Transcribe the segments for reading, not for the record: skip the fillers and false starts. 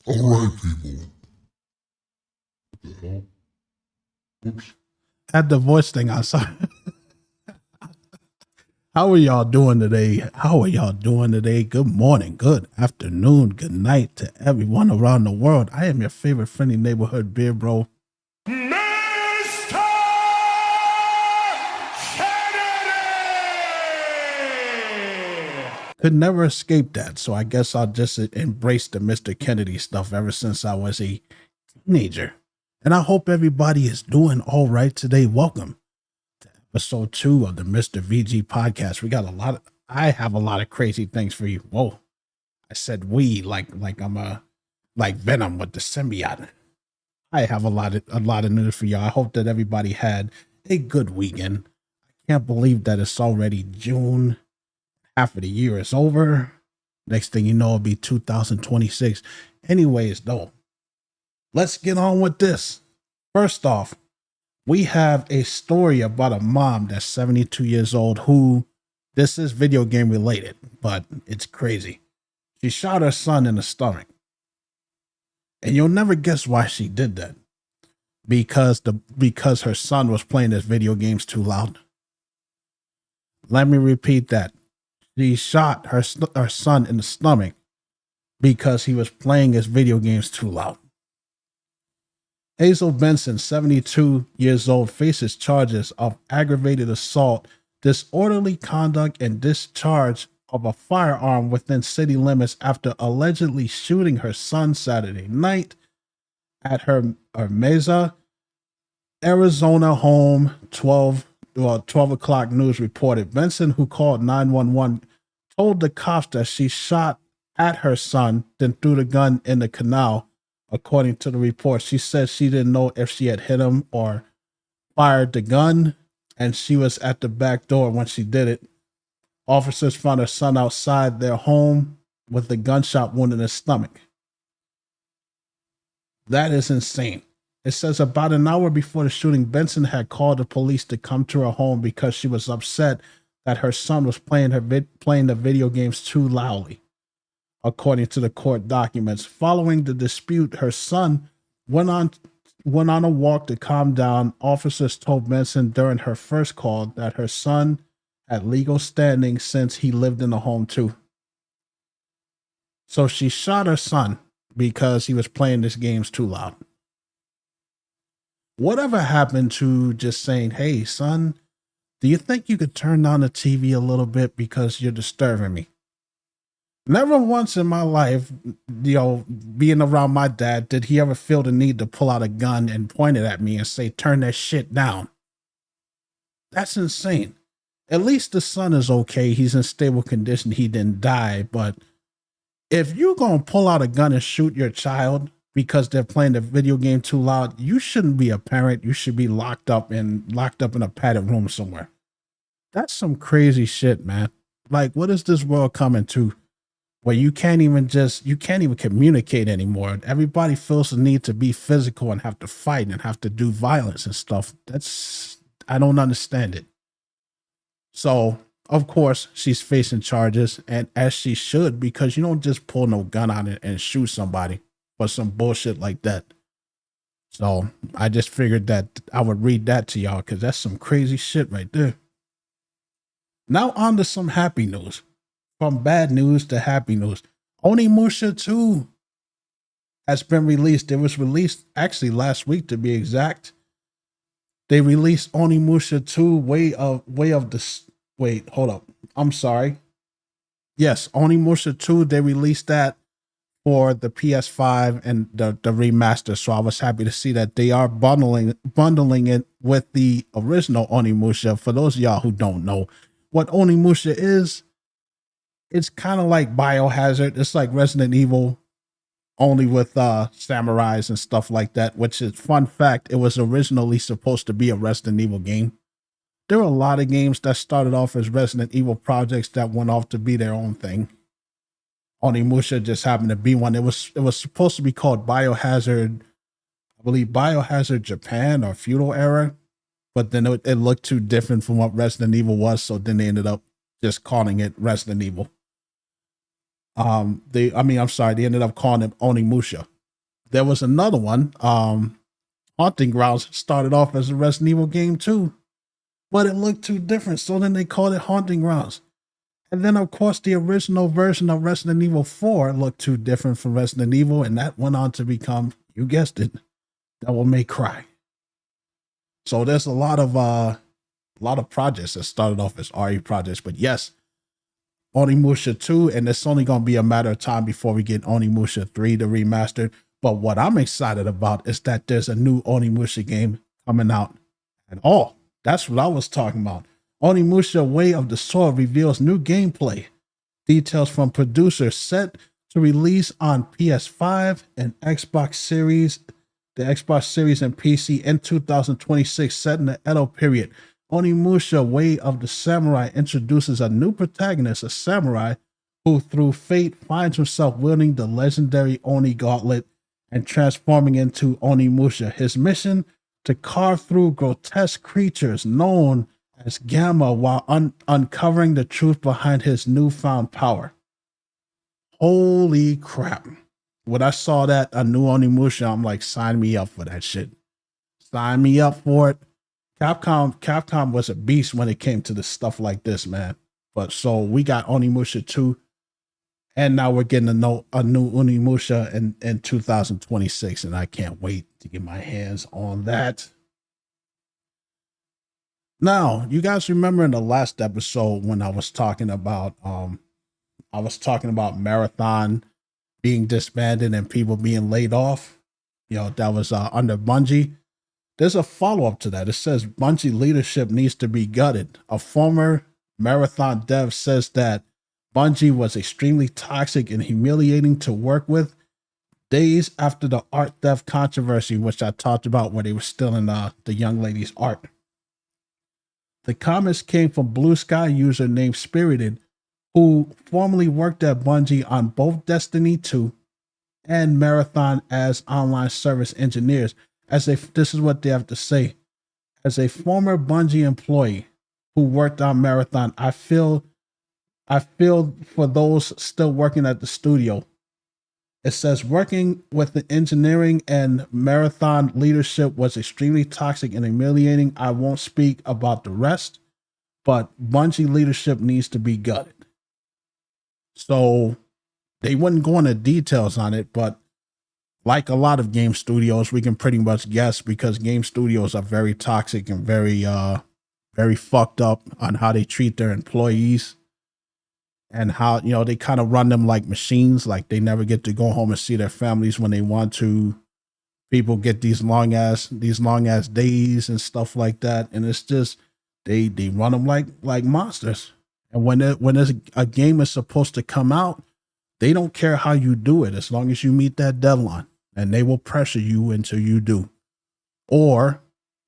All right, people. What the hell? Oops. Had the voice thing on. Sorry. How are y'all doing today? How are y'all doing today? Good morning, good afternoon, good night to everyone around the world. I am your favorite friendly neighborhood beer bro. Mr. Kennedy! Could never escape that, so I guess I'll just embrace the Mr. Kennedy stuff ever since I was a teenager. And I hope everybody is doing all right today. Welcome to episode 2 of the Mr. VG podcast. I have a lot of crazy things for you. Whoa. I said we like I'm like Venom with the symbiote. I have a lot of news for y'all. I hope that everybody had a good weekend. I can't believe that it's already June. Half of the year is over. Next thing you know, it'll be 2026. Anyways, though, let's get on with this. First off, we have a story about a mom that's 72 years old who, this is video game related, but it's crazy. She shot her son in the stomach. And you'll never guess why she did that. Because her son was playing his video games too loud. Let me repeat that. She shot her son in the stomach because he was playing his video games too loud. Hazel Benson, 72 years old, faces charges of aggravated assault, disorderly conduct, and discharge of a firearm within city limits after allegedly shooting her son Saturday night at her Mesa, Arizona home. 12 o'clock news reported. Benson, who called 911, told the cops that she shot at her son, then threw the gun in the canal. According to the report, she said she didn't know if she had hit him or fired the gun, and she was at the back door when she did it. Officers found her son outside their home with a gunshot wound in his stomach. That is insane. It says about an hour before the shooting, Benson had called the police to come to her home because she was upset that her son was playing the video games too loudly. According to the court documents, following the dispute, her son went on a walk to calm down. Officers told Benson during her first call that her son had legal standing since he lived in the home too. So she shot her son because he was playing his games too loud. Whatever happened to just saying, hey, son, do you think you could turn down the TV a little bit because you're disturbing me? Never once in my life, being around my dad, did he ever feel the need to pull out a gun and point it at me and say, turn that shit down. That's insane. At least the son is okay. He's in stable condition. He didn't die. But if you're going to pull out a gun and shoot your child because they're playing the video game too loud, you shouldn't be a parent. You should be locked up in a padded room somewhere. That's some crazy shit, man. Like, what is this world coming to where you can't even communicate anymore? Everybody feels the need to be physical and have to fight and have to do violence and stuff. I don't understand it. So, of course, she's facing charges, and as she should, because you don't just pull no gun out and shoot somebody for some bullshit like that. So I just figured that I would read that to y'all because that's some crazy shit right there. Now on to some happy news. From bad news to happy news. Onimusha 2 has been released. It was released actually last week to be exact. They released Onimusha 2 Wait, hold up. I'm sorry. Yes, Onimusha 2, they released that for the PS5 and the remaster. So I was happy to see that they are bundling it with the original Onimusha. For those of y'all who don't know what Onimusha is, it's kind of like Biohazard. It's like Resident Evil, only with samurais and stuff like that, which is, fun fact, it was originally supposed to be a Resident Evil game. There were a lot of games that started off as Resident Evil projects that went off to be their own thing. Onimusha just happened to be one. It was supposed to be called Biohazard, I believe Biohazard Japan or Feudal Era, but then it looked too different from what Resident Evil was, so then they ended up just calling it Resident Evil. They ended up calling it Onimusha. there was another one. Haunting Grounds started off as a Resident Evil game too, but it looked too different. So then they called it Haunting Grounds. And then, of course, the original version of Resident Evil 4 looked too different from Resident Evil, and that went on to become, you guessed it, Devil May Cry. So there's a lot of projects that started off as RE projects, but yes, Onimusha 2, and it's only going to be a matter of time before we get Onimusha 3 to remastered. But what I'm excited about is that there's a new Onimusha game coming out at all. That's what I was talking about. Onimusha Way of the Sword reveals new gameplay. Details from producers set to release on PS5 and Xbox Series, the Xbox Series and PC in 2026, set in the Edo period. Onimusha Way of the Samurai introduces a new protagonist, a samurai who through fate finds himself wielding the legendary Oni gauntlet and transforming into Onimusha. His mission to carve through grotesque creatures known as Gamma while uncovering the truth behind his newfound power. Holy crap. When I saw that, a new Onimusha, I'm like, sign me up for that shit. Sign me up for it. Capcom was a beast when it came to the stuff like this, man. But so we got Onimusha 2, and now we're getting a new Onimusha in 2026, and I can't wait to get my hands on that. Now, you guys remember in the last episode when I was talking about Marathon being disbanded and people being laid off? You know, that was under Bungie. There's a follow-up to that. It says Bungie leadership needs to be gutted. A former Marathon dev says that Bungie was extremely toxic and humiliating to work with. Days after the art theft controversy, which I talked about, where they were stealing the young lady's art. The comments came from Blue Sky user named Spirited, who formerly worked at Bungie on both Destiny 2 and Marathon as online service engineers. This is what they have to say. As a former Bungie employee who worked on Marathon, I feel for those still working at the studio. It says working with the engineering and Marathon leadership was extremely toxic and humiliating. I won't speak about the rest, but Bungie leadership needs to be gutted. So they wouldn't go into details on it, but like a lot of game studios, we can pretty much guess, because game studios are very toxic and very fucked up on how they treat their employees. And how, you know, they kind of run them like machines, like they never get to go home and see their families when they want to. People get these long ass days and stuff like that, and it's just they run them like monsters. And when there's a game is supposed to come out, they don't care how you do it as long as you meet that deadline, and they will pressure you until you do. Or,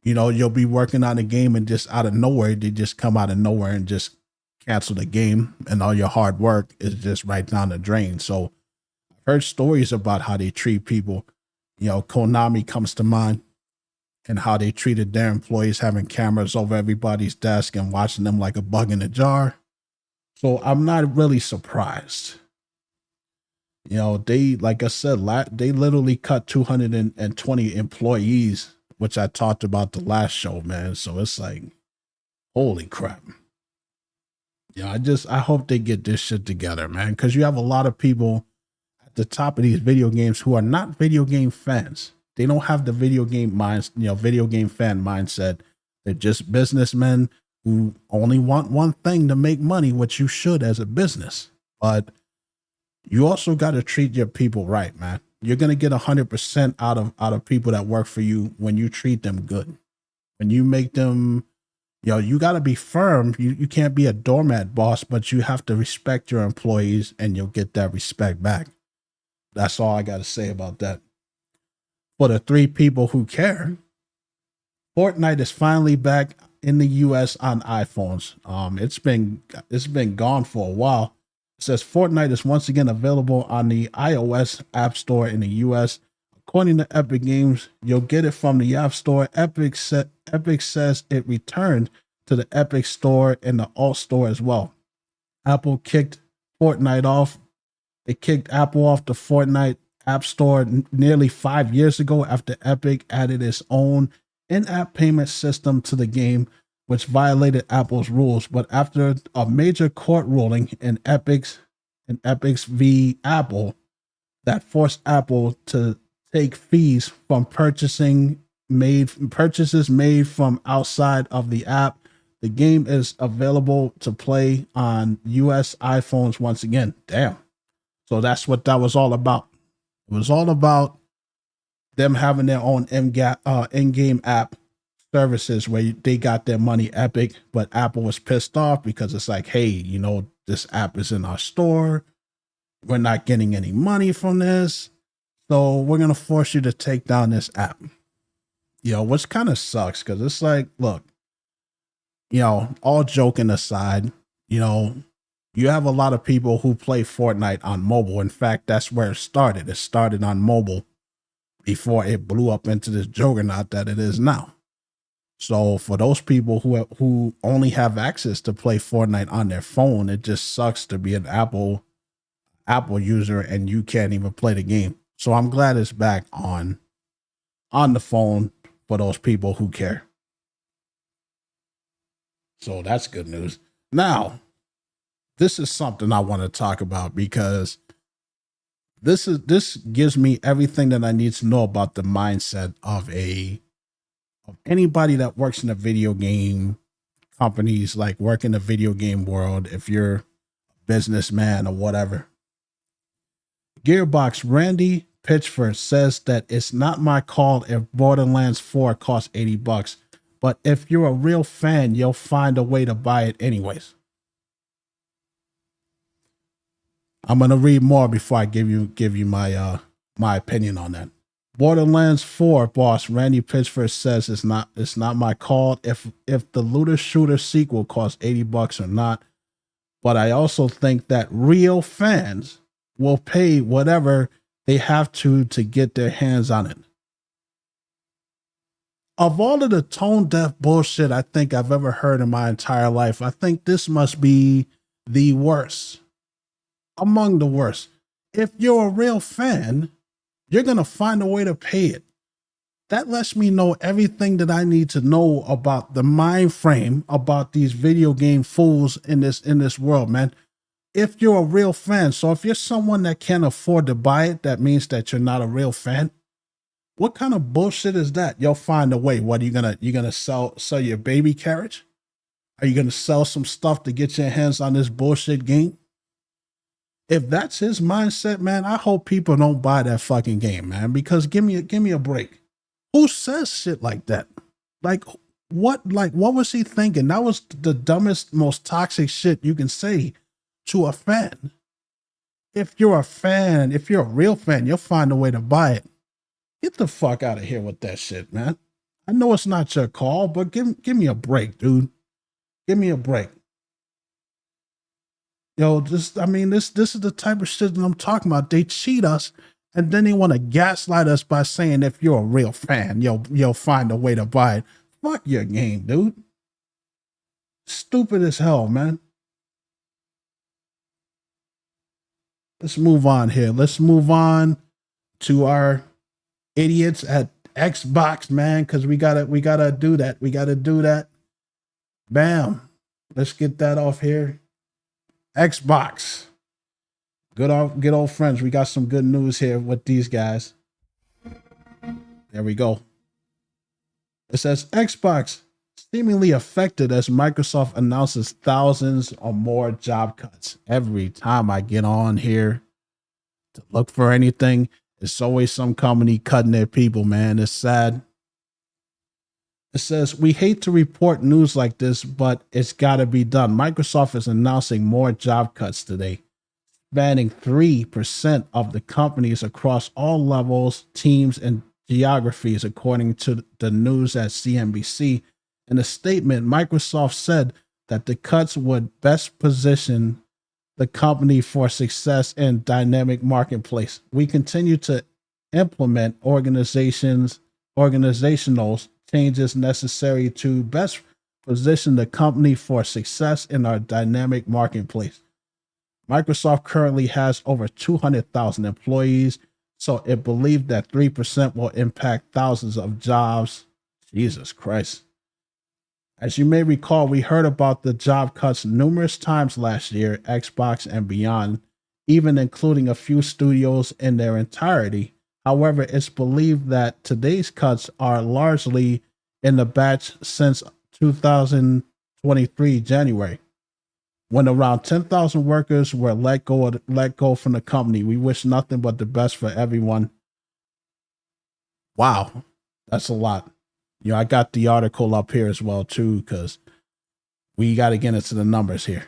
you know, you'll be working on a game and just out of nowhere, they just come out of nowhere and just cancel the game, and all your hard work is just right down the drain. So I've heard stories about how they treat people. You know, Konami comes to mind, and how they treated their employees, having cameras over everybody's desk and watching them like a bug in a jar. So I'm not really surprised. You know, they, like I said, they literally cut 220 employees, which I talked about the last show, man. So it's like, holy crap. Yeah, I hope they get this shit together, man, because you have a lot of people at the top of these video games who are not video game fans. They don't have the video game fan mindset. They're just businessmen who only want one thing, to make money, which you should as a business. But you also got to treat your people right, man. You're going to get 100% out of people that work for you when you treat them good. When you make them, you know, you got to be firm. You can't be a doormat boss, but you have to respect your employees, and you'll get that respect back. That's all I got to say about that. For the three people who care, Fortnite is finally back in the US on iPhones. It's been gone for a while. It says Fortnite is once again available on the iOS App Store in the US. According to Epic Games, you'll get it from the App Store. Epic says it returned to the Epic Store and the Alt Store as well. Apple kicked Fortnite off. It kicked Apple off the Fortnite App Store nearly 5 years ago after Epic added its own in-app payment system to the game, which violated Apple's rules. But after a major court ruling in Epic's v. Apple that forced Apple to take fees from purchases made from outside of the app, the game is available to play on US iPhones once again. Damn. So that's what that was all about. It was all about them having their own in-game app services where they got their money, Epic, but Apple was pissed off because it's like, hey, you know, this app is in our store. We're not getting any money from this. So we're going to force you to take down this app. You know, which kind of sucks because it's like, look, you know, all joking aside, you know, you have a lot of people who play Fortnite on mobile. In fact, that's where it started. It started on mobile before it blew up into this juggernaut that it is now. So for those people who only have access to play Fortnite on their phone, it just sucks to be an Apple user and you can't even play the game. So I'm glad it's back on the phone for those people who care. So that's good news. Now, this is something I want to talk about because this gives me everything that I need to know about the mindset of anybody that works in a video game companies, like work in the video game world. If you're a businessman or whatever. Gearbox Randy Pitchford says that it's not my call if Borderlands 4 costs $80, but if you're a real fan, you'll find a way to buy it anyways. I'm gonna read more before I give you my opinion on that. Borderlands 4 boss Randy Pitchford says it's not my call if the looter shooter sequel costs $80 or not, but I also think that real fans will pay whatever they have to get their hands on it. Of all of the tone deaf bullshit I think I've ever heard in my entire life, I think this must be the worst. Among the worst. If you're a real fan, you're going to find a way to pay it. That lets me know everything that I need to know about the mind frame about these video game fools in this world, man. If you're a real fan, so if you're someone that can't afford to buy it, that means that you're not a real fan. What kind of bullshit is that? You'll find a way. What are you gonna sell your baby carriage? Are you gonna sell some stuff to get your hands on this bullshit game? If that's his mindset, man, I hope people don't buy that fucking game, man. Because give me a break. Who says shit like that? Like what was he thinking? That was the dumbest, most toxic shit you can say to a fan. If you're a fan, if you're a real fan, you'll find a way to buy it. Get the fuck out of here with that shit, man. I know it's not your call, but give me a break, dude. Give me a break. Yo, this is the type of shit that I'm talking about. They cheat us, and then they want to gaslight us by saying if you're a real fan, you'll find a way to buy it. Fuck your game, dude. Stupid as hell, man. Let's move on here. Let's move on to our idiots at Xbox, man, because we gotta do that. We gotta do that. Bam. Let's get that off here. Xbox. Good old friends. We got some good news here with these guys. There we go. It says Xbox seemingly affected as Microsoft announces thousands or more job cuts. Every time I get on here to look for anything, it's always some company cutting their people, man. It's sad. It says, we hate to report news like this, but it's got to be done. Microsoft is announcing more job cuts today, spanning 3% of the companies across all levels, teams, and geographies, according to the news at CNBC. In a statement, Microsoft said that the cuts would best position the company for success in dynamic marketplace. We continue to implement organizational changes necessary to best position the company for success in our dynamic marketplace. Microsoft currently has over 200,000 employees, So it believed that 3% will impact thousands of jobs. Jesus Christ. As you may recall, we heard about the job cuts numerous times last year, Xbox and beyond, even including a few studios in their entirety. However, it's believed that today's cuts are largely in the batch since 2023 January, when around 10,000 workers were let go from the company. We wish nothing but the best for everyone. Wow, that's a lot. You know, I got the article up here as well too, because we got to get into the numbers here.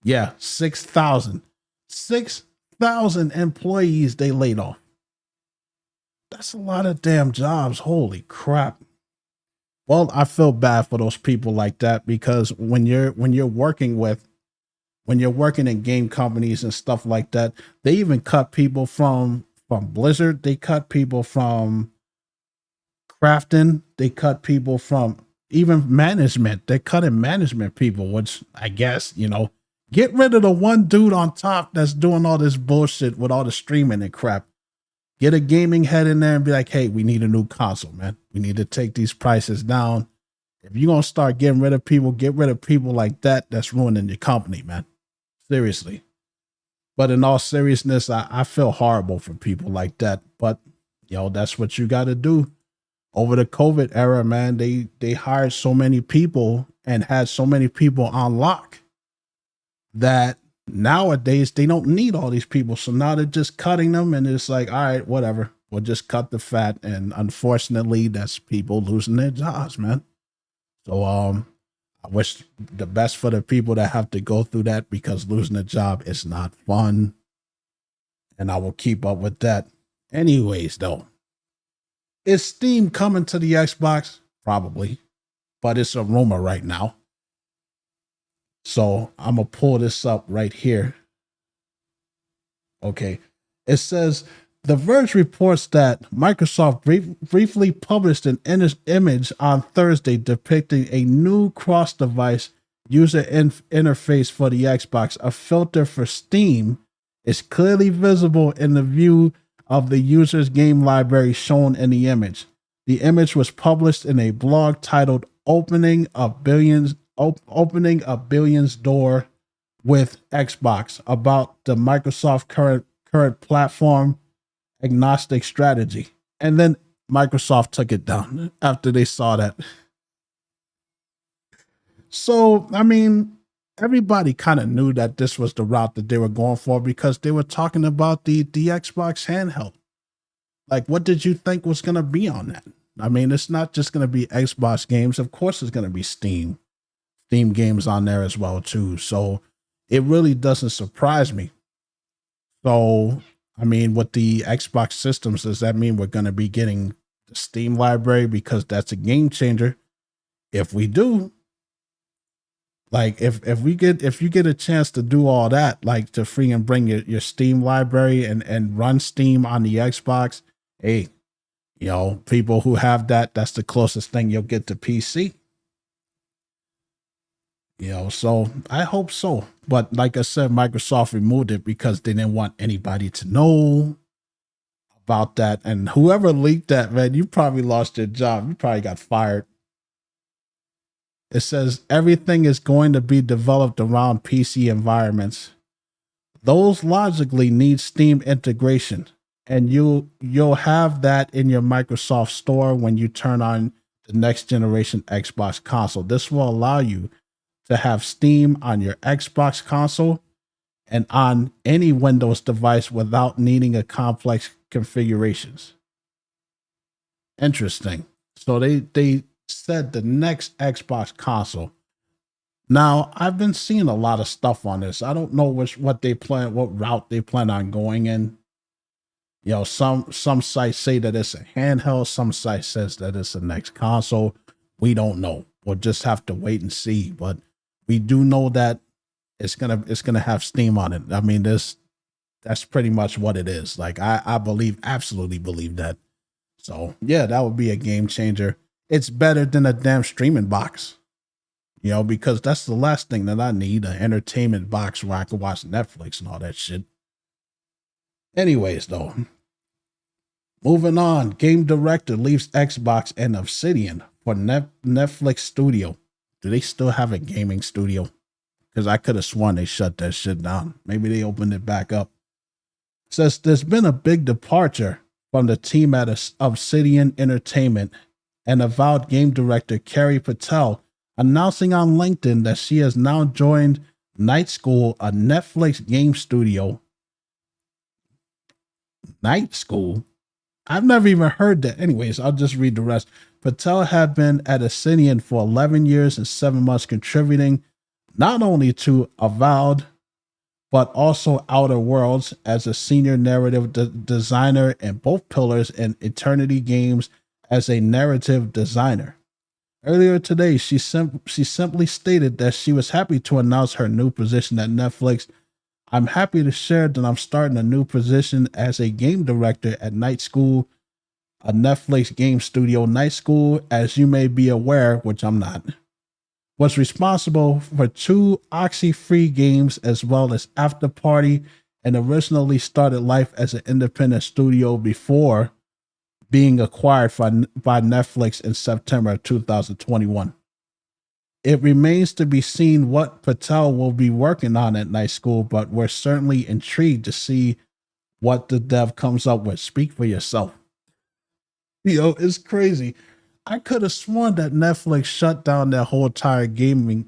Yeah, 6,000. 6,000 employees they laid off. That's a lot of damn jobs. Holy crap. Well, I feel bad for those people like that, because when you're working in game companies and stuff like that, they even cut people from Blizzard. They cut people from crafting. They cut people from even management. They're cutting management people, which I guess, get rid of the one dude on top that's doing all this bullshit with all the streaming and crap. Get a gaming head in there and be like, hey, we need a new console, man. We need to take these prices down. If you're going to start getting rid of people, get rid of people like that. That's ruining your company, man. Seriously. But in all seriousness, I feel horrible for people like that. But, that's what you got to do. Over the COVID era, man, they hired so many people and had so many people on lock that nowadays they don't need all these people. So now they're just cutting them, and it's like, all right, whatever. We'll just cut the fat. And unfortunately, that's people losing their jobs, man. So I wish the best for the people that have to go through that, because losing a job is not fun. And I will keep up with that. Anyways, though, is Steam coming to the Xbox? Probably, but it's a rumor right now. So I'm going to pull this up right here. Okay. It says, The Verge reports that Microsoft briefly published an image on Thursday depicting a new cross-device user interface for the Xbox. A filter for Steam is clearly visible in the view of the user's game library shown in the image. The image was published in a blog titled Opening a Billions Door with Xbox, about the Microsoft current platform agnostic strategy. And then Microsoft took it down after they saw that. So, I mean, everybody kind of knew that this was the route that they were going for, because they were talking about the Xbox handheld. Like, what did you think was going to be on that? I mean, it's not just going to be Xbox games. Of course, it's going to be Steam games on there as well, too. So it really doesn't surprise me. So, I mean, with the Xbox systems, does that mean we're going to be getting the Steam library? Because that's a game changer. If we do, like, if you get a chance to do all that, like to free and bring your Steam library and run Steam on the Xbox, hey, people who have that's the closest thing you'll get to PC. So I hope so. But like I said, Microsoft removed it because they didn't want anybody to know about that. And whoever leaked that, man, you probably lost your job. You probably got fired. It says everything is going to be developed around PC environments. Those logically need Steam integration. And you'll have that in your Microsoft Store when you turn on the next generation Xbox console. This will allow you to have Steam on your Xbox console and on any Windows device without needing a complex configurations. Interesting. So they said the next Xbox console. Now, I've been seeing a lot of stuff on this. I don't know what route they plan on going in. Some sites say that it's a handheld. Some sites says that it's the next console. We don't know. We'll just have to wait and see. But we do know that it's gonna have Steam on it. I mean, that's pretty much what it is. Like, I absolutely believe that. So yeah, that would be a game changer. It's better than a damn streaming box, because that's the last thing that I need, an entertainment box where I can watch Netflix and all that shit. Anyways, though, moving on. Game director leaves Xbox and Obsidian for Netflix studio. Do they still have a gaming studio? Because I could have sworn they shut that shit down. Maybe they opened it back up. Says there's been a big departure from the team at Obsidian Entertainment, and avowed game director Carrie Patel announcing on LinkedIn that she has now joined Night School, a Netflix game studio. Night School? I've never even heard that. Anyways, I'll just read the rest. Patel had been at Obsidian for 11 years and 7 months, contributing not only to Avowed, but also Outer Worlds as a senior narrative designer and both Pillars and Eternity games as a narrative designer. Earlier today, she simply stated that she was happy to announce her new position at Netflix. I'm happy to share that I'm starting a new position as a game director at Night School, a Netflix game studio. Night School, as you may be aware, which I'm not, was responsible for 2 Oxy-free games as well as After Party, and originally started life as an independent studio before being acquired by Netflix in September 2021. It remains to be seen what Patel will be working on at Night School, but we're certainly intrigued to see what the dev comes up with. Speak for yourself. It's crazy. I could have sworn that Netflix shut down their whole entire gaming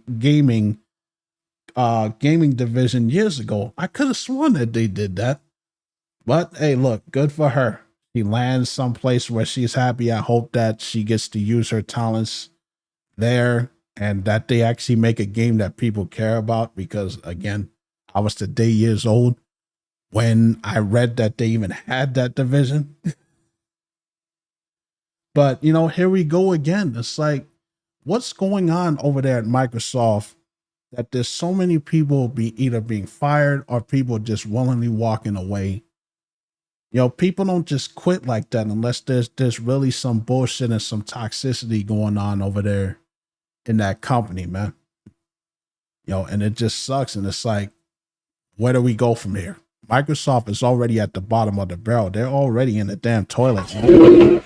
division years ago. I could have sworn that they did that. But hey, look, good for her. She lands someplace where she's happy. I hope that she gets to use her talents there and that they actually make a game that people care about, because again, I was today years old when I read that they even had that division. But, here we go again. It's like, what's going on over there at Microsoft that there's so many people either being fired or people just willingly walking away? People don't just quit like that unless there's really some bullshit and some toxicity going on over there in that company, man. And it just sucks. And it's like, where do we go from here? Microsoft is already at the bottom of the barrel. They're already in the damn toilet, man.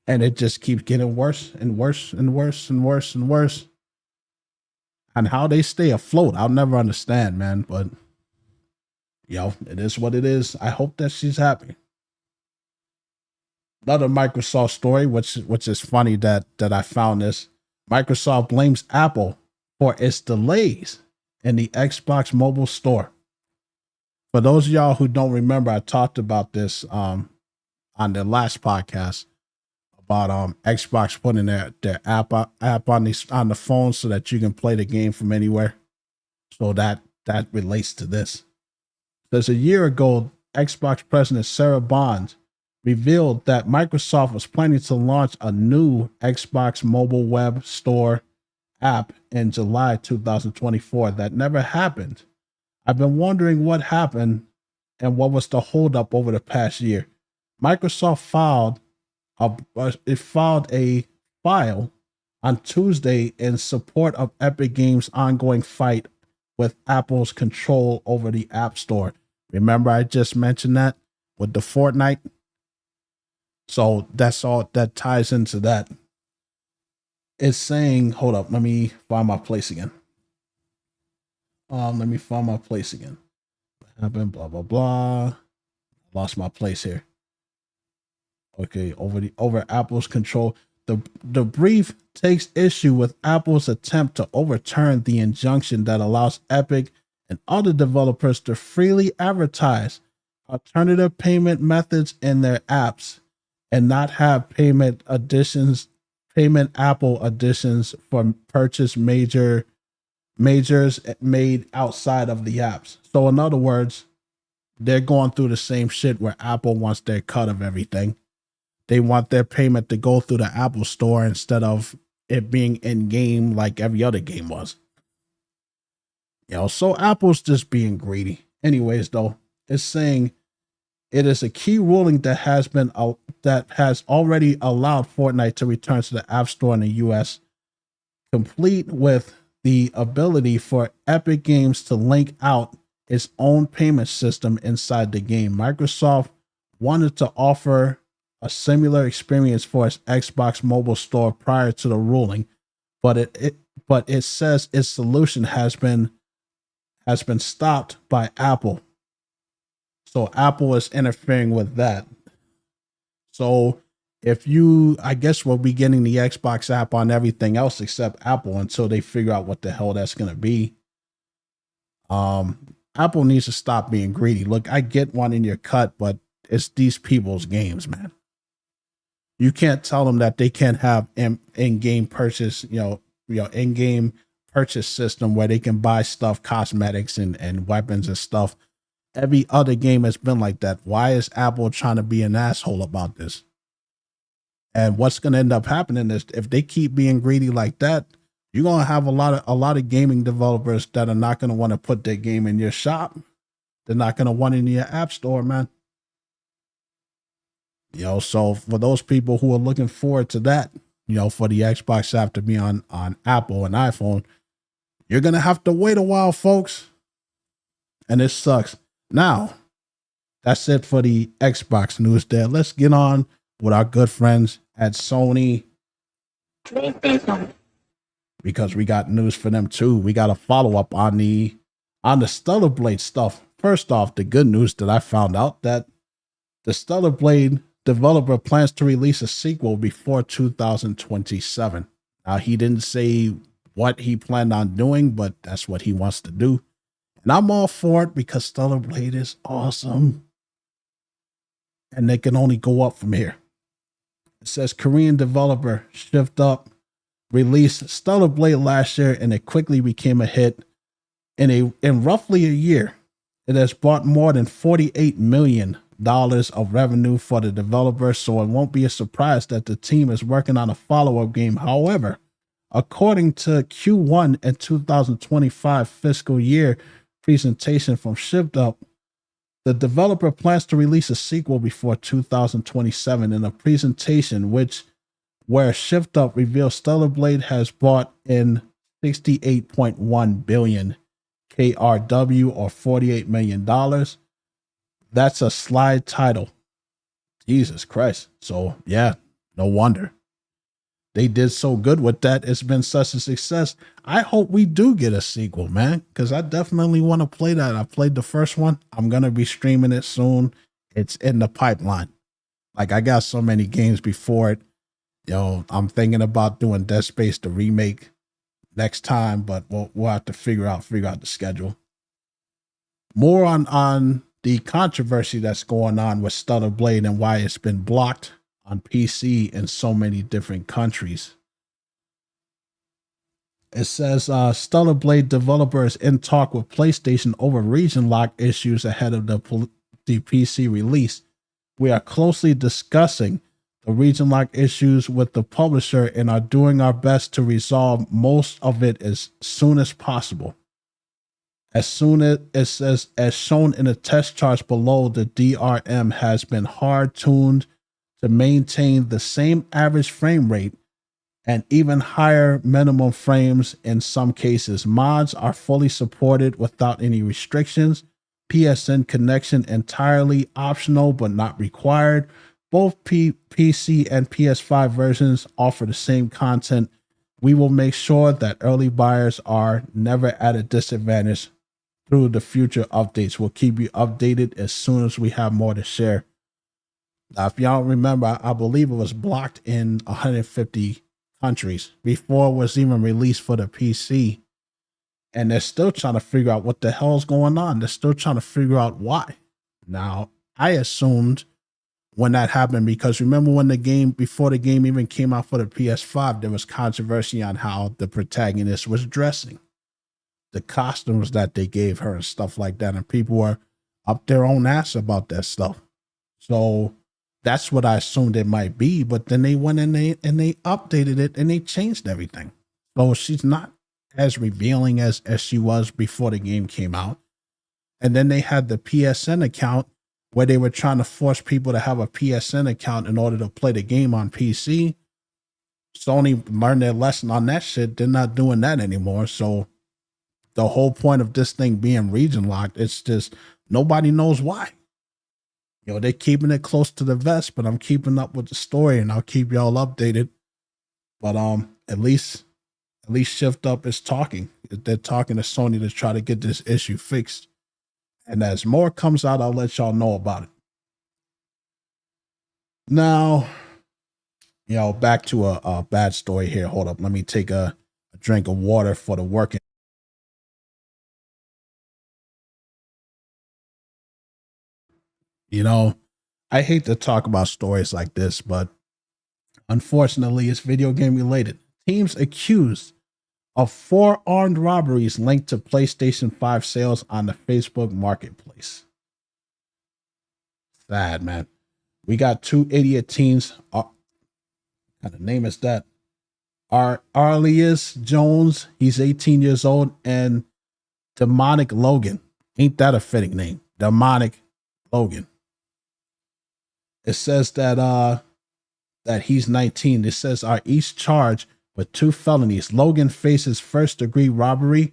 And it just keeps getting worse and worse and worse and worse and worse. And how they stay afloat, I'll never understand, man. But it is what it is. I hope that she's happy. Another Microsoft story, which is funny that I found this. Microsoft blames Apple for its delays in the Xbox mobile store. For those of y'all who don't remember, I talked about this on the last podcast about Xbox putting their app on the phone so that you can play the game from anywhere. So that relates to this. There's a year ago, Xbox President Sarah Bonds revealed that Microsoft was planning to launch a new Xbox mobile web store app in July 2024. That never happened. I've been wondering what happened and what was the holdup over the past year. Microsoft filed a file on Tuesday in support of Epic Games' ongoing fight with Apple's control over the App Store. Remember, I just mentioned that with the Fortnite. So that's all that ties into that. It's saying, hold up, let me find my place again. What happened? Blah blah blah. Lost my place here. Okay, over Apple's control. The brief takes issue with Apple's attempt to overturn the injunction that allows Epic and other developers to freely advertise alternative payment methods in their apps and not have payment Apple additions for purchase majors made outside of the apps. So in other words, they're going through the same shit where Apple wants their cut of everything. They want their payment to go through the Apple Store instead of it being in game like every other game was. So Apple's just being greedy. Anyways, though, it's saying it is a key ruling that has already allowed Fortnite to return to the App Store in the US, complete with the ability for Epic Games to link out its own payment system inside the game. Microsoft wanted to offer a similar experience for its Xbox mobile store prior to the ruling, but it says its solution has been stopped by Apple. So Apple is interfering with that. So if you, I guess we'll be getting the Xbox app on everything else except Apple until they figure out what the hell that's going to be. Apple needs to stop being greedy. Look, I get one in your cut, but it's these people's games, man. You can't tell them that they can't have in-game purchase, in-game purchase system where they can buy stuff, cosmetics and weapons and stuff. Every other game has been like that. Why is Apple trying to be an asshole about this? And what's going to end up happening is if they keep being greedy like that, you're going to have a lot of gaming developers that are not going to want to put their game in your shop. They're not going to want it in your app store, man. So for those people who are looking forward to that, for the Xbox app to be on Apple and iPhone, you're going to have to wait a while, folks. And it sucks. Now, that's it for the Xbox news there. Let's get on with our good friends at Sony, because we got news for them too. We got a follow-up on the Stellar Blade stuff. First off, the good news that I found out that the Stellar Blade developer plans to release a sequel before 2027. Now, he didn't say what he planned on doing, but that's what he wants to do. And I'm all for it because Stellar Blade is awesome. And they can only go up from here. It says Korean developer Shift Up released Stellar Blade last year, and it quickly became a hit. In roughly a year, it has brought more than $48 million of revenue for the developer, so it won't be a surprise that the team is working on a follow-up game. However, according to Q1 and 2025 fiscal year presentation from Shift Up, the developer plans to release a sequel before 2027. In a presentation where Shift Up reveals Stellar Blade has brought in 68.1 billion KRW or $48 million. That's a slide title. Jesus Christ. So yeah, no wonder. They did so good with that. It's been such a success. I hope we do get a sequel, man, because I definitely want to play that. I played the first one. I'm going to be streaming it soon. It's in the pipeline. Like, I got so many games before it. I'm thinking about doing Dead Space, the remake, next time, but we'll have to figure out the schedule. More on the controversy that's going on with Stellar Blade and why it's been blocked on PC in so many different countries. It says Stellar Blade developers in talk with PlayStation over region lock issues ahead of the PC release. We are closely discussing the region lock issues with the publisher and are doing our best to resolve most of it as soon as possible. As soon as it says, as shown in the test charts below, the DRM has been hard tuned to maintain the same average frame rate and even higher minimum frames in some cases. Mods are fully supported without any restrictions. PSN connection entirely optional but not required. Both PC and PS5 versions offer the same content. We will make sure that early buyers are never at a disadvantage through the future updates. We'll keep you updated as soon as we have more to share. Now, if y'all remember, I believe it was blocked in 150 countries before it was even released for the PC. And they're still trying to figure out what the hell's going on. They're still trying to figure out why. Now, I assumed when that happened, because remember when before the game even came out for the PS5, there was controversy on how the protagonist was dressing, the costumes that they gave her and stuff like that. And people were up their own ass about that stuff. So that's what I assumed it might be. But then they went and they updated it and they changed everything. So she's not as revealing as she was before the game came out. And then they had the PSN account where they were trying to force people to have a PSN account in order to play the game on PC. Sony learned their lesson on that shit. They're not doing that anymore. So the whole point of this thing being region locked, it's just nobody knows why. You know, they're keeping it close to the vest, but I'm keeping up with the story and I'll keep y'all updated. But at least Shift Up is talking. They're talking to Sony to try to get this issue fixed. And as more comes out, I'll let y'all know about it. Now, you know, back to a bad story here. Hold up. Let me take a drink of water for the working. You know, I hate to talk about stories like this, but unfortunately, it's video game related. Teams accused of 4 armed robberies linked to PlayStation 5 sales on the Facebook Marketplace. Sad, man. We got 2 idiot teens. What kind of name is that? Arlius Jones, he's 18 years old, and Demonic Logan. Ain't that a fitting name? Demonic Logan. It says that he's 19. It says are each charged with 2 felonies. Logan faces first-degree robbery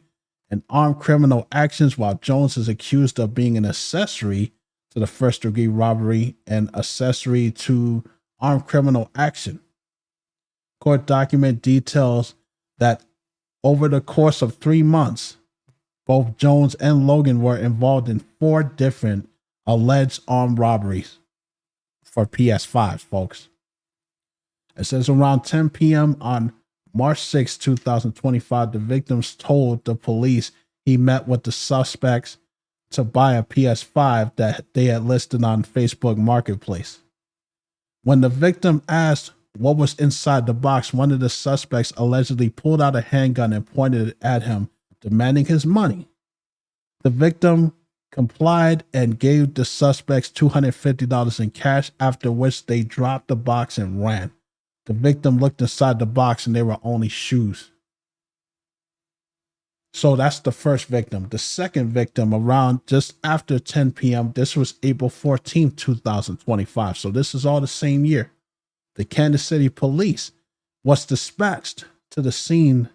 and armed criminal actions, while Jones is accused of being an accessory to the first-degree robbery and accessory to armed criminal action. Court document details that over the course of 3 months, both Jones and Logan were involved in 4 different alleged armed robberies for PS5s, folks. It says around 10 p.m. on March 6, 2025, the victims told the police he met with the suspects to buy a PS5 that they had listed on Facebook Marketplace. When the victim asked what was inside the box, one of the suspects allegedly pulled out a handgun and pointed it at him, demanding his money. The victim complied and gave the suspects $250 in cash, after which they dropped the box and ran. The victim looked inside the box and there were only shoes. So that's the first victim. The second victim, around just after 10 p.m., this was April 14th, 2025. So this is all the same year. The Kansas City police was dispatched to the scene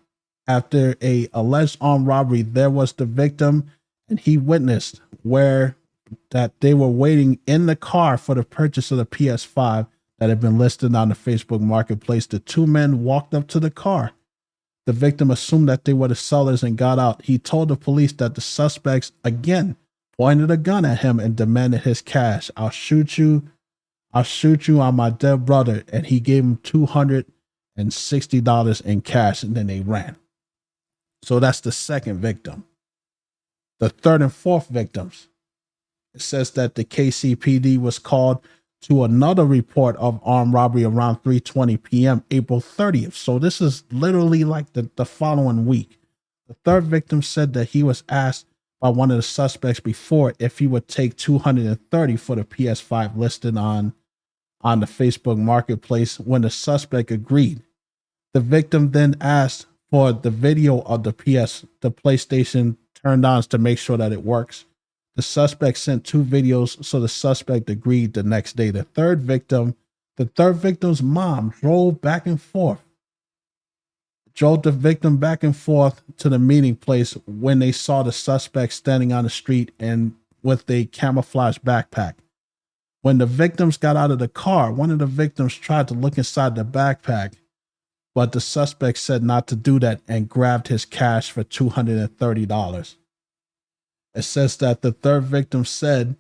after a alleged armed robbery. There was the victim, and he witnessed where that they were waiting in the car for the purchase of the PS5 that had been listed on the Facebook Marketplace. The 2 men walked up to the car. The victim assumed that they were the sellers and got out. He told the police that the suspects again pointed a gun at him and demanded his cash. I'll shoot you on my dead brother. And he gave him $260 in cash, and then they ran. So that's the second victim. The third and fourth victims. It says that the KCPD was called to another report of armed robbery around 3:20 p.m. April 30th. So this is literally like the following week. The third victim said that he was asked by one of the suspects before if he would take $230 for the PS5 listed on the Facebook Marketplace. When the suspect agreed, the victim then asked for the video of the PlayStation turned on to make sure that it works. The suspect sent 2 videos, so the suspect agreed the next day. The third victim's mom drove the victim back and forth to the meeting place when they saw the suspect standing on the street and with a camouflage backpack. When the victims got out of the car, one of the victims tried to look inside the backpack, but the suspect said not to do that and grabbed his cash for $230. It says that the third victim said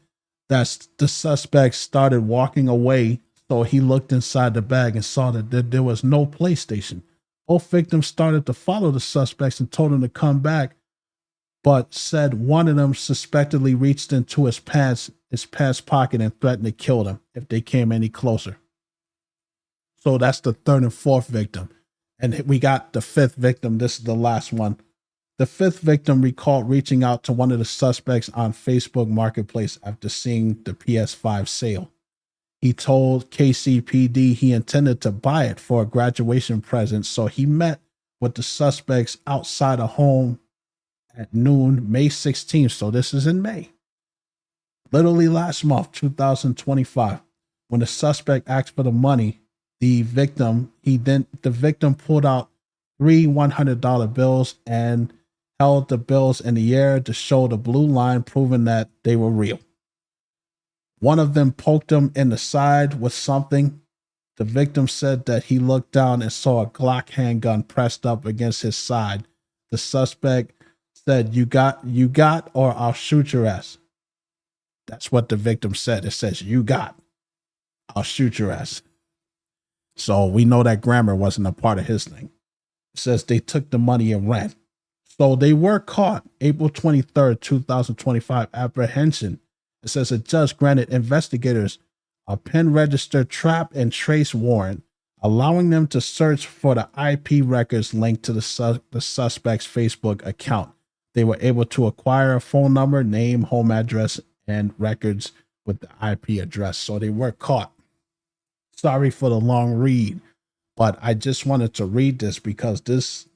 that the suspect started walking away, so he looked inside the bag and saw that there was no PlayStation. Both victims started to follow the suspects and told them to come back, but said one of them suspectedly reached into his pants pocket and threatened to kill them if they came any closer. So that's the third and fourth victim. And we got the fifth victim. This is the last one. The fifth victim recalled reaching out to one of the suspects on Facebook Marketplace after seeing the PS5 sale. He told KCPD he intended to buy it for a graduation present, so he met with the suspects outside a home at noon, May 16th. So this is in May. Literally last month, 2025. When the suspect asked for the money, the victim pulled out three $100 bills and held the bills in the air to show the blue line, proving that they were real. One of them poked him in the side with something. The victim said that he looked down and saw a Glock handgun pressed up against his side. The suspect said, you got, or I'll shoot your ass. That's what the victim said. It says, you got, I'll shoot your ass. So we know that grammar wasn't a part of his thing. It says they took the money and ran. So they were caught April 23rd, 2025, apprehension. It says a judge granted investigators a pen registered trap and trace warrant, allowing them to search for the IP records linked to the suspect's Facebook account. They were able to acquire a phone number, name, home address, and records with the IP address. So they were caught. Sorry for the long read, but I just wanted to read this because this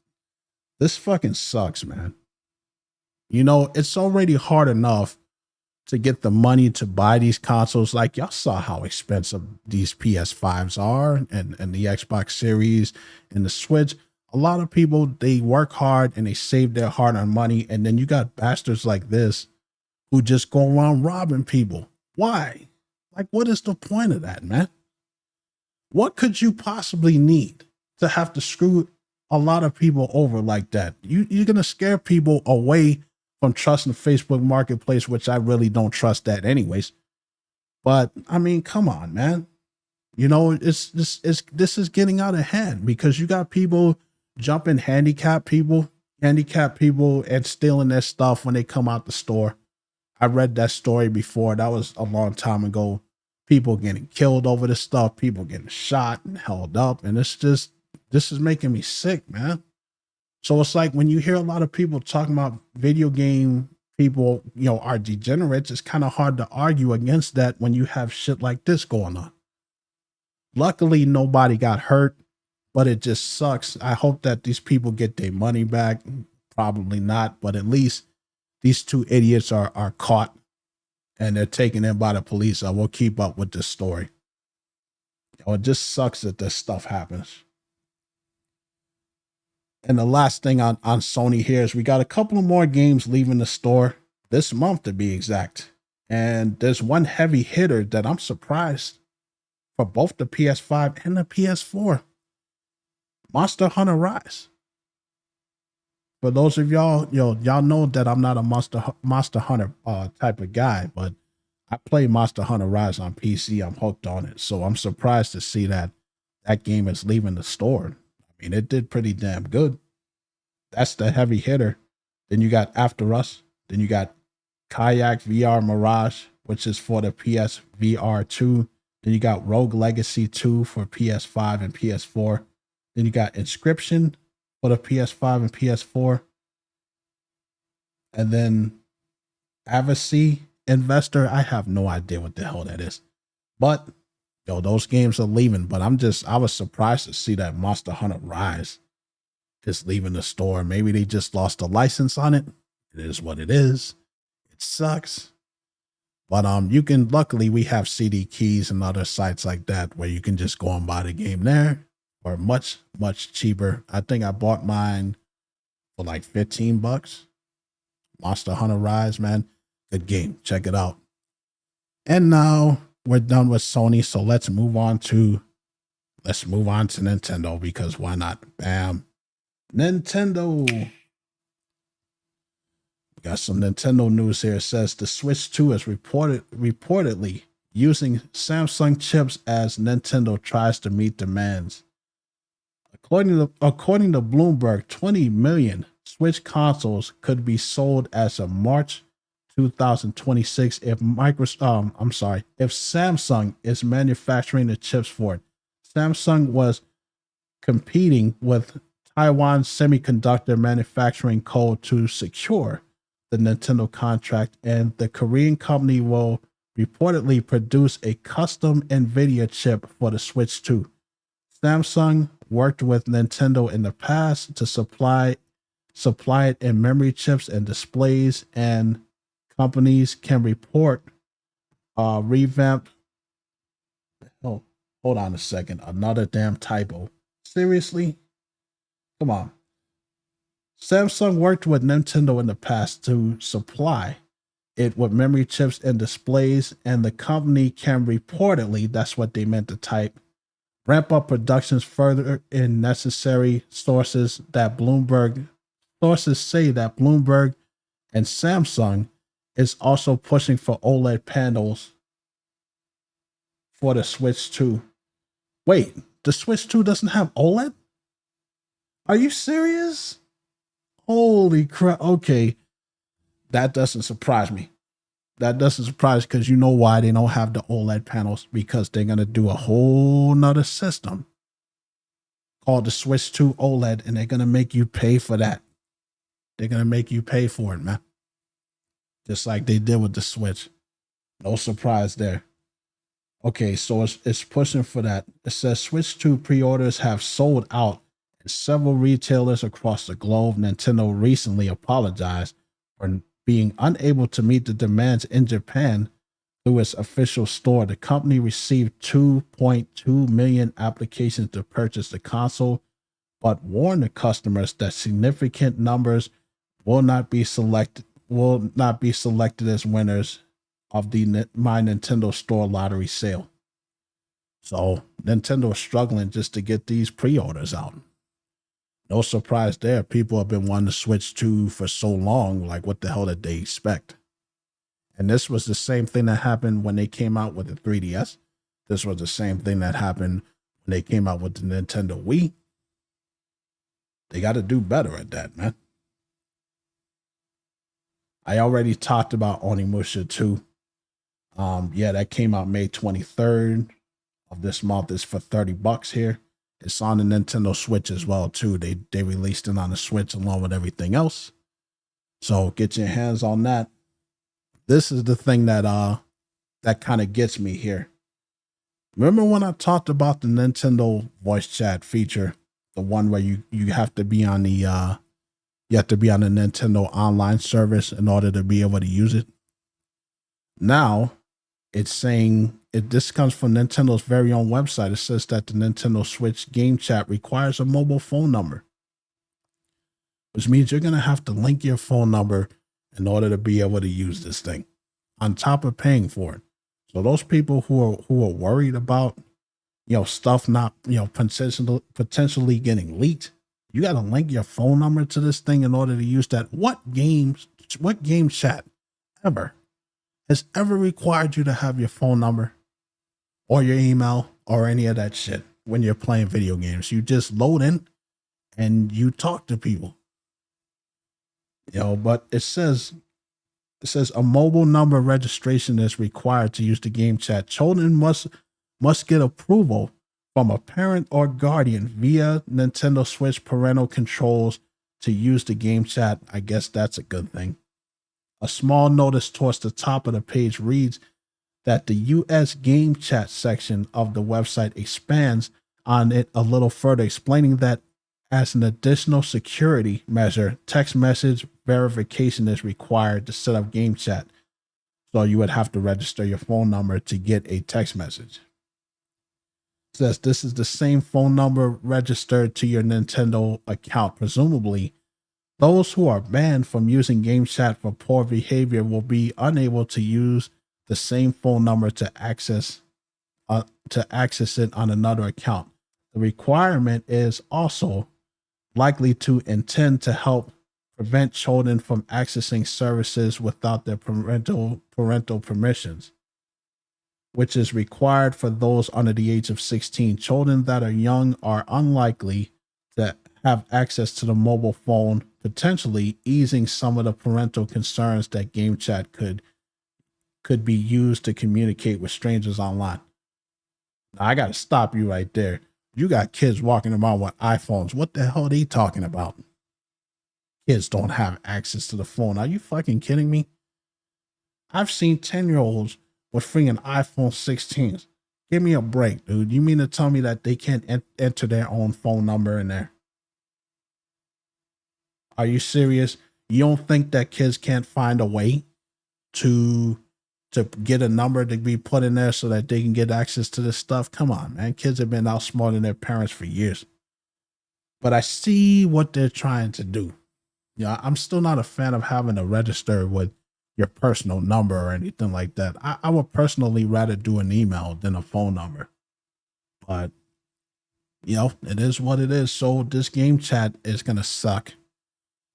fucking sucks, man. You know, it's already hard enough to get the money to buy these consoles. Like, y'all saw how expensive these PS5s are and the Xbox Series and the Switch. A lot of people, they work hard and they save their hard-earned money, and then you got bastards like this who just go around robbing people. Why? Like, what is the point of that, man? What could you possibly need to have to screw a lot of people over like that? You're going to scare people away from trusting Facebook Marketplace, which I really don't trust that anyways. But I mean, come on, man. You know, this is getting out of hand because you got people jumping handicapped people and stealing their stuff when they come out the store. I read that story before. That was a long time ago. People getting killed over this stuff, people getting shot and held up. And this is making me sick, man. So it's like when you hear a lot of people talking about video game people, you know, are degenerates, it's kind of hard to argue against that when you have shit like this going on. Luckily, nobody got hurt, but it just sucks. I hope that these people get their money back. Probably not, but at least these two idiots are caught and they're taken in by the police. I will keep up with this story. It just sucks that this stuff happens. And the last thing on Sony here is we got a couple of more games leaving the store this month, to be exact. And there's one heavy hitter that I'm surprised for both the PS5 and the PS4. Monster Hunter Rise. For those of y'all, y'all know that I'm not a Monster Hunter type of guy, but I play Monster Hunter Rise on PC. I'm hooked on it. So I'm surprised to see that game is leaving the store. I mean, it did pretty damn good. That's the heavy hitter. Then you got After Us. Then you got Kayak VR Mirage, which is for the PSVR 2. Then you got Rogue Legacy 2 for PS5 and PS4. Then you got Inscription for the PS5 and PS4. And then Avicii Investor. I have no idea what the hell that is. But those games are leaving. But I was surprised to see that Monster Hunter Rise is leaving the store. Maybe they just lost the license on it. It is what it is. It sucks. But luckily we have CD Keys and other sites like that where you can just go and buy the game there for much, much cheaper. I think I bought mine for like $15. Monster Hunter Rise, man. Good game. Check it out. And now we're done with Sony, so let's move on to Nintendo, because why not? Bam. Nintendo. We got some Nintendo news here. It says the Switch 2 is reportedly using Samsung chips as Nintendo tries to meet demands. According to Bloomberg, 20 million Switch consoles could be sold as of March 2026 if Samsung is manufacturing the chips for it. Samsung was competing with Taiwan Semiconductor Manufacturing Co. to secure the Nintendo contract, and the Korean company will reportedly produce a custom NVIDIA chip for the Switch 2. Samsung worked with Nintendo in the past to supply it in memory chips and displays, and companies can report revamped Hold on a second. Another damn typo. Seriously? Come on. Samsung worked with Nintendo in the past to supply it with memory chips and displays, and the company can reportedly, that's what they meant to type, ramp up productions further in necessary sources say that Bloomberg and Samsung is also pushing for OLED panels for the Switch 2. Wait, the Switch 2 doesn't have OLED? Are you serious? Holy crap. Okay. That doesn't surprise me. That doesn't surprise because you know why they don't have the OLED panels, because they're going to do a whole nother system called the Switch 2 OLED, and they're going to make you pay for that. They're going to make you pay for it, man. Just like they did with the Switch. No surprise there. Okay, so it's pushing for that. It says Switch 2 pre-orders have sold out in several retailers across the globe. Nintendo recently apologized for being unable to meet the demands in Japan through its official store. The company received 2.2 million applications to purchase the console, but warned the customers that significant numbers will not be selected as winners of the My Nintendo Store lottery sale. So Nintendo is struggling just to get these pre-orders out. No surprise there. People have been wanting to Switch 2 for so long. Like, what the hell did they expect? And this was the same thing that happened when they came out with the 3DS. This was the same thing that happened when they came out with the Nintendo Wii. They got to do better at that, man. I already talked about Onimusha 2. Yeah, that came out May 23rd of this month. It's for $30 here. It's on the Nintendo Switch as well, too. They released it on the Switch along with everything else. So get your hands on that. This is the thing that kind of gets me here. Remember when I talked about the Nintendo voice chat feature, the one where you have to be on the Nintendo online service in order to be able to use it? Now it's saying this comes from Nintendo's very own website. It says that the Nintendo Switch game chat requires a mobile phone number, which means you're going to have to link your phone number in order to be able to use this thing on top of paying for it. So those people who are worried about, stuff not, potentially getting leaked, you got to link your phone number to this thing in order to use that. What game chat ever has ever required you to have your phone number or your email or any of that shit when you're playing video games? You just load in and you talk to people. But it says a mobile number registration is required to use the game chat. Children must get approval from a parent or guardian via Nintendo Switch parental controls to use the game chat. I guess that's a good thing. A small notice towards the top of the page reads that the US game chat section of the website expands on it a little further, explaining that as an additional security measure, text message verification is required to set up game chat. So you would have to register your phone number to get a text message. It says this is the same phone number registered to your Nintendo account. Presumably, those who are banned from using game chat for poor behavior will be unable to use the same phone number to access it on another account. The requirement is also likely to intend to help prevent children from accessing services without their parental permissions, which is required for those under the age of 16. Children that are young are unlikely to have access to the mobile phone, potentially easing some of the parental concerns that game chat could be used to communicate with strangers online. Now, I got to stop you right there. You got kids walking around with iPhones. What the hell are they talking about? Kids don't have access to the phone. Are you fucking kidding me? I've seen 10-year-olds with freaking iPhone 16s. Give me a break, dude. You mean to tell me that they can't enter their own phone number in there? Are you serious? You don't think that kids can't find a way to to get a number to be put in there so that they can get access to this stuff. Come on, man. Kids have been outsmarting their parents for years. But I see what they're trying to do. Yeah, I'm still not a fan of having to register with your personal number or anything like that. I would personally rather do an email than a phone number. But, it is what it is. So this game chat is going to suck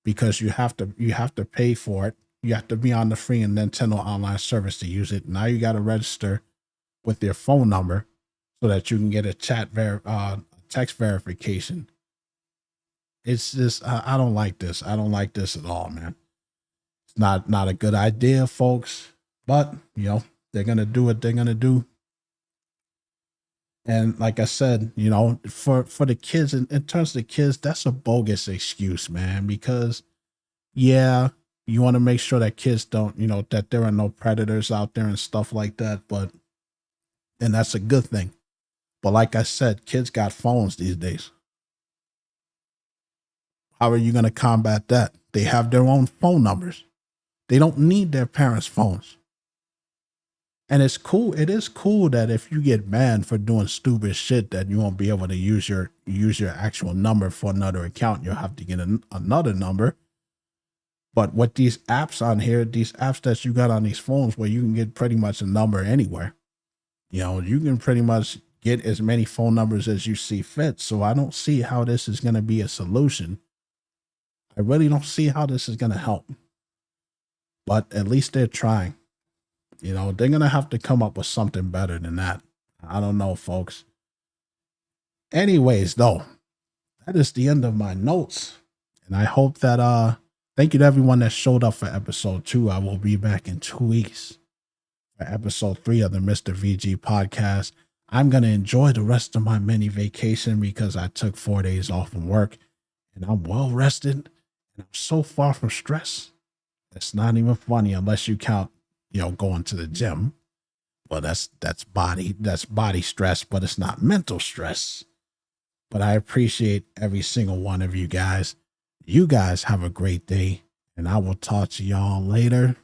because you have to pay for it. You have to be on the free and Nintendo online service to use it. Now you got to register with your phone number so that you can get a text verification. It's just, I don't like this. I don't like this at all, man. It's not a good idea, folks. But, they're going to do what they're going to do. And like I said, for the kids, in terms of the kids, that's a bogus excuse, man, because yeah, you want to make sure that kids don't, that there are no predators out there and stuff like that. And that's a good thing. But like I said, kids got phones these days. How are you going to combat that? They have their own phone numbers. They don't need their parents' phones. And it's cool. It is cool that if you get banned for doing stupid shit, that you won't be able to use your actual number for another account. You'll have to get another number. But with these apps on here, these apps that you got on these phones where you can get pretty much a number anywhere, you can pretty much get as many phone numbers as you see fit. So I don't see how this is going to be a solution. I really don't see how this is going to help. But at least they're trying. They're going to have to come up with something better than that. I don't know, folks. Anyways, though, that is the end of my notes. And I hope that, thank you to everyone that showed up for episode 2. I will be back in 2 weeks for episode 3 of the Mr. VG podcast. I'm going to enjoy the rest of my mini vacation because I took 4 days off from work and I'm well rested and I'm so far from stress. It's not even funny unless you count, going to the gym. Well, that's body stress, but it's not mental stress. But I appreciate every single one of you guys. You guys have a great day, and I will talk to y'all later.